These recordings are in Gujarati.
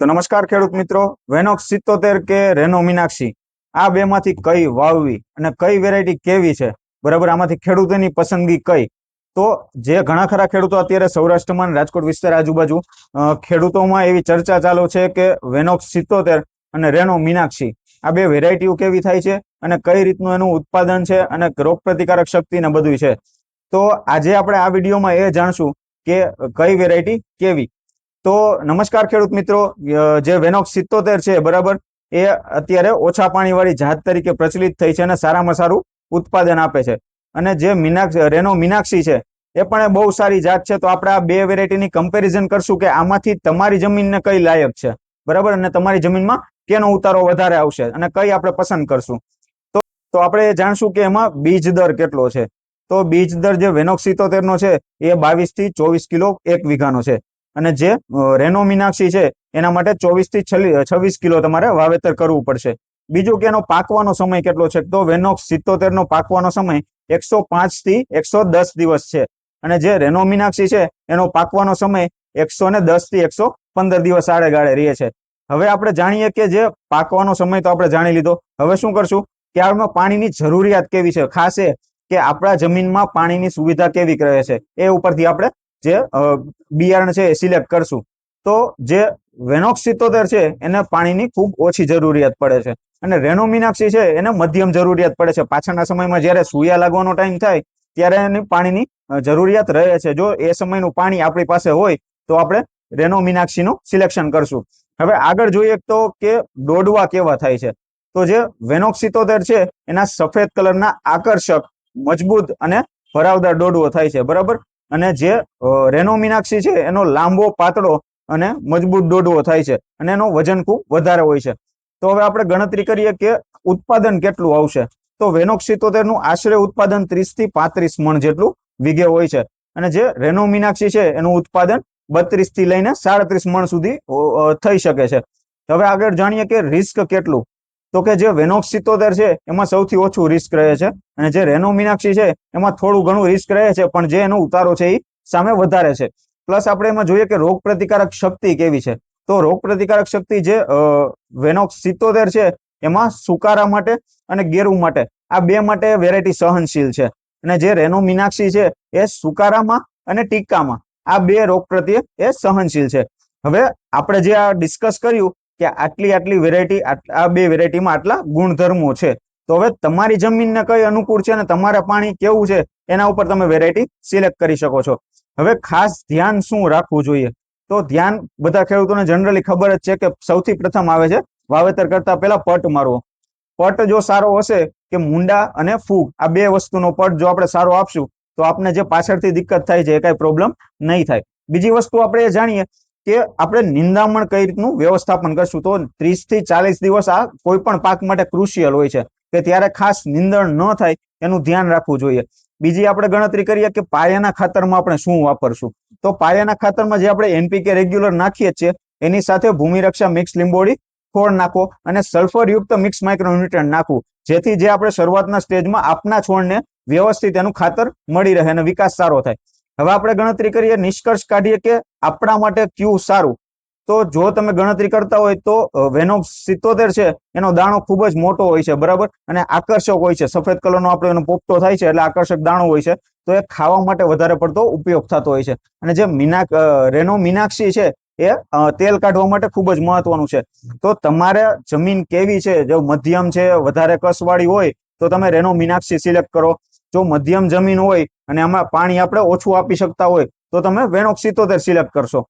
તો નમસ્કાર ખેડૂત મિત્રો, વેનોક્સ 77 કે રેનો મીનાક્ષી આ બેમાંથી કઈ વાવવી અને કઈ વેરાયટી કેવી છે, બરાબર, આમાંથી ખેડૂતોની પસંદગી કઈ? તો જે ઘણા ખરા ખેડૂતો અત્યારે સૌરાષ્ટ્રમાં રાજકોટ વિસ્તાર આજુબાજુ ખેડૂતોમાં એવી ચર્ચા ચાલુ છે કે વેનોક્સ 77 અને રેનો મીનાક્ષી આ બે વેરાયટીઓ કેવી થાય છે અને કઈ રીતનું એનું ઉત્પાદન છે અને રોગ પ્રતિકારક શક્તિ ને બધું છે. તો આજે આપણે આ વિડીયોમાં એ જાણશું કે કઈ વેરાયટી કેવી. તો નમસ્કાર ખેડૂત મિત્રો, જે વેનોક્સ 77 છે, બરાબર, એ અત્યારે ઓછા પાણીવાળી જાત તરીકે પ્રચલિત થઈ છે અને સારામાં સારું ઉત્પાદન આપે છે. અને જે રેનો મીનાક્ષી છે એ પણ બહુ સારી જાત છે. તો આપણે આ બે વેરાયટીની કમ્પેરિઝન કરશું કે આમાંથી તમારી જમીનને કઈ લાયક છે, બરાબર, અને તમારી જમીનમાં કેનો ઉતારો વધારે આવશે અને કઈ આપણે પસંદ કરશું. તો આપણે જાણશું કે એમાં બીજ દર કેટલો છે. તો બીજ દર જે વેનોક્સ 77 નો છે એ 22 થી 24 કિલો એક વીઘાનો છે. અને જે રેનો મીનાક્ષી છે એના માટે 24 થી 26 કિલો તમારે વાવેતર કરવું પડશે. બીજું કે એનો પાકવાનો સમય કેટલો છે, તો વેનોક્સ 77 નો પાકવાનો સમય 105 થી 110 દિવસ છે. અને જે રેનો મીનાક્ષી છે એનો પાકવાનો સમય 110 થી 115 દિવસ આડેગાળે રહે છે. હવે આપણે જાણીએ કે જે પાકવાનો સમય તો આપણે જાણી લીધો. હવે શું કરશું કે આમાં પાણીની જરૂરિયાત કેવી છે, ખાસ એ કે આપણા જમીનમાં પાણીની સુવિધા કેવી રહે છે એ ઉપરથી આપણે જે બિયારણ છે એ સિલેક્ટ કરશું. તો જે વેનોક્સ 77 છે એને પાણીની ખૂબ ઓછી જરૂરિયાત પડે છે અને રેનો મીનાક્ષી છે એને મધ્યમ જરૂરિયાત પડે છે. પાછળના સમયમાં જ્યારે સૂયા લાગવાનો ટાઈમ થાય ત્યારે એની પાણીની જરૂરિયાત રહે છે. જો એ સમયનું પાણી આપણી પાસે હોય તો આપણે રેનો મીનાક્ષીનું સિલેક્શન કરશું. હવે આગળ જોઈએ તો કે ડોડવા કેવા થાય છે. તો જે વેનોક્સ 77 છે એના સફેદ કલરના આકર્ષક, મજબૂત અને ભરાવદાર ડોડવો થાય છે, બરાબર. અને જે રેનો મીનાક્ષી છે એનો લાંબો, પાતળો અને મજબૂત ડોડવો થાય છે અને એનો વજન ખૂબ વધારે હોય છે. તો હવે આપણે ગણતરી કરીએ કે ઉત્પાદન કેટલું આવશે. તો વેનોક્સ 77 નું આશરે ઉત્પાદન 30 થી 35 મણ જેટલું વીઘે હોય છે. અને જે રેનો મીનાક્ષી છે એનું ઉત્પાદન 32 થી લઈને 37 મણ સુધી થઈ શકે છે. હવે આગળ જાણીએ કે રિસ્ક કેટલું. તો કે જે વેનોક્સ 77 છે એમાં સૌથી ઓછું રિસ્ક રહે છે અને જે રેનો મીનાક્ષી છે એમાં થોડું ઘણું રિસ્ક રહે છે, પણ જે એનો ઉતારો છે એ સામે વધારે છે. પ્લસ આપણે એમાં જોઈએ કે રોગ પ્રતિકારક શક્તિ કેવી છે. તો રોગ પ્રતિકારક શક્તિ જે વેનોક્સ 77 છે એમાં સુકારા માટે અને ગેરુ માટે, આ બે માટે વેરાયટી સહનશીલ છે. અને જે રેનો મીનાક્ષી છે એ સુકારામાં અને ટીકામાં આ બે રોગ પ્રત્યે એ સહનશીલ છે. હવે આપણે જે આ ડિસ્કસ કર્યું કે આટલી વેરાયટી, આ બે વેરાયટીમાં આટલા ગુણધર્મો છે. તો હવે તમારી જમીનને કઈ અનુકૂળ છે અને તમારે પાણી કેવું છે એના ઉપર તમે વેરાયટી સિલેક્ટ કરી શકો છો. હવે ખાસ ધ્યાન શું રાખવું જોઈએ, તો ધ્યાન બધા ખેડૂતોને જનરલી ખબર જ છે કે સૌથી પ્રથમ આવે છે વાવેતર કરતા પહેલા પટ મારવો. પટ જો સારો હશે કે મુંડા અને ફૂગ, આ બે વસ્તુનો પટ જો આપણે સારો આપશું તો આપણે જે પાછળથી દિક્કત થાય છે એ કઈ પ્રોબ્લેમ નહીં થાય. બીજી વસ્તુ આપણે એ જાણીએ કે આપણે નિંદામણ કઈ રીતનું વ્યવસ્થાપન કરશું. તો 30 થી 40 દિવસ આ કોઈ પણ પાક માટે ક્રુશિયલ હોય છે કે ત્યારે ખાસ નિંદણ ન થાય એનું ધ્યાન રાખવું જોઈએ. બીજી આપણે ગણતરી કરીએ કે પાયાના ખાતરમાં આપણે શું વાપરશું. તો પાયાના ખાતરમાં જે આપણે એનપીકે રેગ્યુલર નાખીએ છીએ એની સાથે ભૂમિરક્ષા મિક્સ લીંબોળી ખોળ નાખો અને સલ્ફર યુક્ત મિક્સ માઇક્રોન્યુટ્રન્ટ નાખવું, જેથી જે આપણે શરૂઆતના સ્ટેજમાં આપના છોડને વ્યવસ્થિત એનું ખાતર મળી રહે અને વિકાસ સારો થાય. હવે આપણે ગણતરી કરીએ, નિષ્કર્ષ કાઢીએ કે આપણા માટે કયું સારું. તો જો તમે ગણતરી કરતા હોય તો વેનોક્સ 77 છે એનો દાણો ખૂબ જ મોટો હોય છે, બરાબર, અને આકર્ષક હોય છે. સફેદ કલરનો આપણે એનો પોપટો થાય છે એટલે આકર્ષક દાણો હોય છે. તો એ ખાવા માટે વધારે પડતો ઉપયોગ થતો હોય છે. અને જે રેનો મીનાક્ષી છે એ તેલ કાઢવા માટે ખૂબ જ મહત્વનું છે. તો તમારે જમીન કેવી છે, જો મધ્યમ છે, વધારે કસવાળી હોય તો તમે રેનો મીનાક્ષી સિલેક્ટ કરો. જો મધ્યમ જમીન હોય અને આમાં પાણી આપણે ઓછું આપી શકતા હોય તો તમે વેનોક્સ 77 સિલેક્ટ કરશો.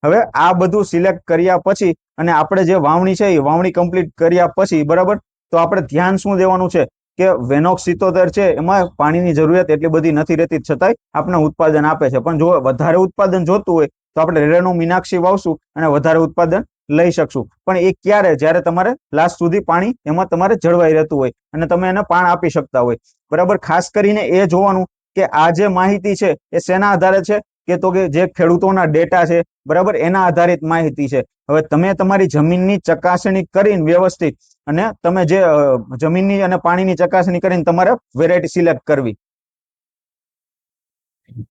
હવે આ બધું સિલેક્ટ કર્યા પછી અને આપણે જે વાવણી છે એ વાવણી કમ્પ્લીટ કર્યા પછી, બરાબર, તો આપણે ધ્યાન શું દેવાનું છે કે વેનોક્સ 77 છે એમાં પાણીની જરૂરિયાત એટલી બધી નથી રહેતી, છતાંય આપણે ઉત્પાદન આપે છે. પણ જો વધારે ઉત્પાદન જોતું હોય તો આપણે રેનો મીનાક્ષી વાવશું અને વધારે ઉત્પાદન લઈ શકશું. પણ એ ક્યારે, જ્યારે તમારે લાસ્ટ સુધી પાણી એમાં તમારે જળવાઈ રહેતું હોય અને તમે એને પાણ આપી શકતા હોય, બરાબર. ખાસ કરીને એ જોવાનું કે આ જે માહિતી છે એ શેના આધારે છે, કે તો કે જે ખેડૂતોના ડેટા છે, બરાબર, એના આધારિત માહિતી છે. હવે તમે તમારી જમીનની ચકાસણી કરીને વ્યવસ્થિત અને તમે જે જમીનની અને પાણીની ચકાસણી કરીને તમારે વેરાયટી સિલેક્ટ કરવી.